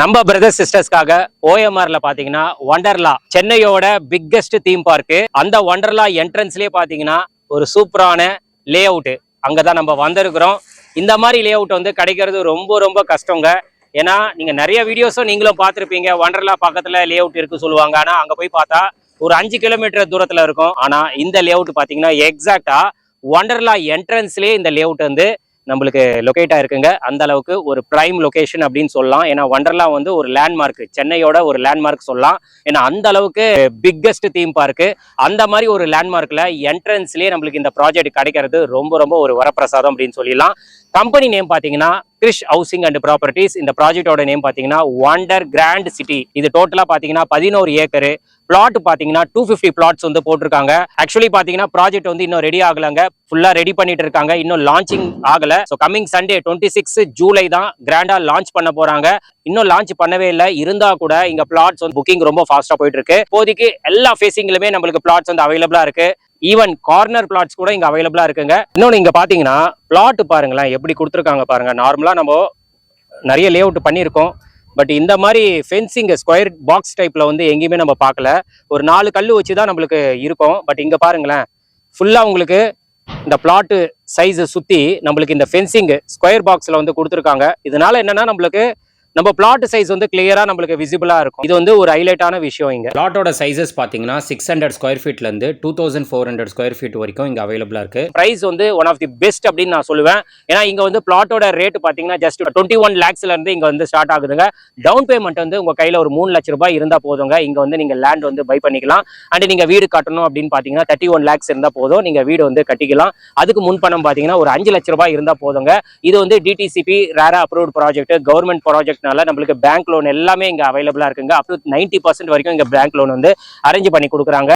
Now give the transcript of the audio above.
நம்ம பிரதர்ஸ் சிஸ்டர்ஸ்க்காக ஓஎம்ஆர்ல பாத்தீங்கன்னா வண்டர்லா சென்னையோட பிக்கெஸ்ட் தீம் பார்க்கு. அந்த வண்டர்லா என்ட்ரன்ஸ்லயே பாத்தீங்கன்னா ஒரு சூப்பரான லே அவுட் அங்கதான் நம்ம வந்திருக்கிறோம். இந்த மாதிரி லே அவுட் வந்து கிடைக்கிறது ரொம்ப ரொம்ப கஷ்டங்க. ஏன்னா நீங்க நிறைய வீடியோஸும் நீங்களும் பார்த்துருப்பீங்க. வண்டர்லா பக்கத்துல லே அவுட் இருக்கு சொல்லுவாங்க. ஆனா அங்க போய் பார்த்தா ஒரு 5 கிலோமீட்டர் தூரத்துல இருக்கும். ஆனா இந்த லே அவுட் பாத்தீங்கன்னா எக்ஸாக்டா வண்டர்லா என்ட்ரன்ஸ்லயே இந்த லே அவுட் வந்து நம்மளுக்கு லொகேட் ஆயிருக்குங்க. அந்த அளவுக்கு ஒரு பிரைம் லொகேஷன் அப்படின்னு சொல்லலாம். ஏன்னா வண்டர்லா வந்து ஒரு லேண்ட்மார்க், சென்னையோட ஒரு லேண்ட்மார்க் சொல்லலாம். ஏன்னா அந்த அளவுக்கு பிக்கெஸ்ட் தீம் பார்க்கு. அந்த மாதிரி ஒரு லேண்ட்மார்க்ல என்ட்ரன்ஸ்லயே நம்மளுக்கு இந்த ப்ராஜெக்ட் கிடைக்கிறது ரொம்ப ரொம்ப ஒரு வரப்பிரசாதம் அப்படின்னு சொல்லிடலாம். கம்பெனி நேம் பாத்தீங்கன்னா கிரிஷ் ஹவுசிங் அண்ட் ப்ராப்பர்ட்டிஸ். இந்த ப்ராஜெக்டோட நேம் பாத்தீங்கன்னா வண்டர் கிராண்ட் சிட்டி. இது டோட்டலா பாத்தீங்கன்னா 11 ஏக்கர் பிளாட் பாத்தீங்கன்னா 250 பிளாட்ஸ் வந்து போட்டிருக்காங்க. ஆக்சுவலி பாத்தீங்கன்னா ப்ராஜெக்ட் வந்து இன்னும் ரெடி ஆகலங்க. ஃபுல்லா ரெடி பண்ணிட்டு இருக்காங்க. இன்னும் லான்ச்சிங் ஆகல. ஸோ கமிங் சண்டே 26 ஜூலை தான் கிராண்டா லான்ச் பண்ண போறாங்க. இன்னும் லான்ச் பண்ணவே இல்லை. இருந்தா கூட இங்க பிளாட்ஸ் வந்து புக்கிங் ரொம்ப ஃபாஸ்டா போயிட்டு இருக்கு. இப்போதைக்கு எல்லா ஃபேசிங்லுமே நம்மளுக்கு பிளாட்ஸ் வந்து அவைலபிளா இருக்கு. ஈவன் கார்னர் பிளாட்ஸ் கூட இங்க அவைலபிளா இருக்குங்க. இன்னொன்னு இங்க பாத்தீங்கன்னா பிளாட் பாருங்களேன் எப்படி கொடுத்துருக்காங்க பாருங்க. நார்மலா நம்ம நிறைய லே அவுட் பண்ணியிருக்கோம். பட் இந்த மாதிரி ஃபென்சிங் ஸ்கொயர் பாக்ஸ் டைப்ல வந்து எங்கேயுமே நம்ம பார்க்கல. ஒரு 4 கல் வச்சுதான் நம்மளுக்கு இருக்கும். பட் இங்க பாருங்களேன் ஃபுல்லா உங்களுக்கு இந்த பிளாட் சைஸ் சுத்தி நம்மளுக்கு இந்த ஃபென்சிங் ஸ்கொயர் பாக்ஸ்ல வந்து கொடுத்துருக்காங்க. இதனால என்னன்னா நம்மளுக்கு நம்ம பிளாட் சைஸ் வந்து கிளியரா நம்மளுக்கு விசிபிளா இருக்கும். இது வந்து ஒரு ஹைலைட்டான விஷயம். இங்க பிளாட்டோட சைஸஸ் பாத்தீங்கன்னா 600 ஸ்கொயர் ஃபீட்ல இருந்து 2400 ஸ்கொயர் ஃபீட் வரைக்கும் இங்க அவைலபிளா இருக்கு. பிரைஸ் வந்து ஒன் ஆஃப் தி பெஸ்ட் அப்படின்னு நான் சொல்லுவேன். ஏன்னா இங்க வந்து பிளாட்டோட ரேட் பாத்தீங்கன்னா ஜஸ்ட் 21 lakhsல இருந்து இங்க வந்து ஸ்டார்ட் ஆகுதுங்க. டவுன் பேமெண்ட் வந்து உங்க கையில ஒரு 3 லட்சம் ரூபாய் இருந்தா போதுங்க. இங்க வந்து நீங்க லேண்ட் வந்து பை பண்ணிக்கலாம். அண்ட் நீங்க வீடு கட்டணும் அப்படின்னு பாத்தீங்கன்னா 31 lakhs இருந்தா போதும். நீங்க வீடு வந்து கட்டிக்கலாம். அதுக்கு முன் பணம் பாத்தீங்கன்னா ஒரு 5 லட்சம் ரூபாய் இருந்தா போதுங்க. இது வந்து டிடிசிபி ரேரா அப்ரூவ்ட் ப்ராஜெக்ட், கவர்மெண்ட் ப்ராஜெக்ட். நம்மளுக்கு பேங்க் லோன் எல்லாமே இங்க அவைலபிளா இருக்குங்க. அப் டு 90% வரைக்கும் இங்க பேங்க் லோன் வந்து அரேஞ்ச் பண்ணி கொடுக்குறாங்க.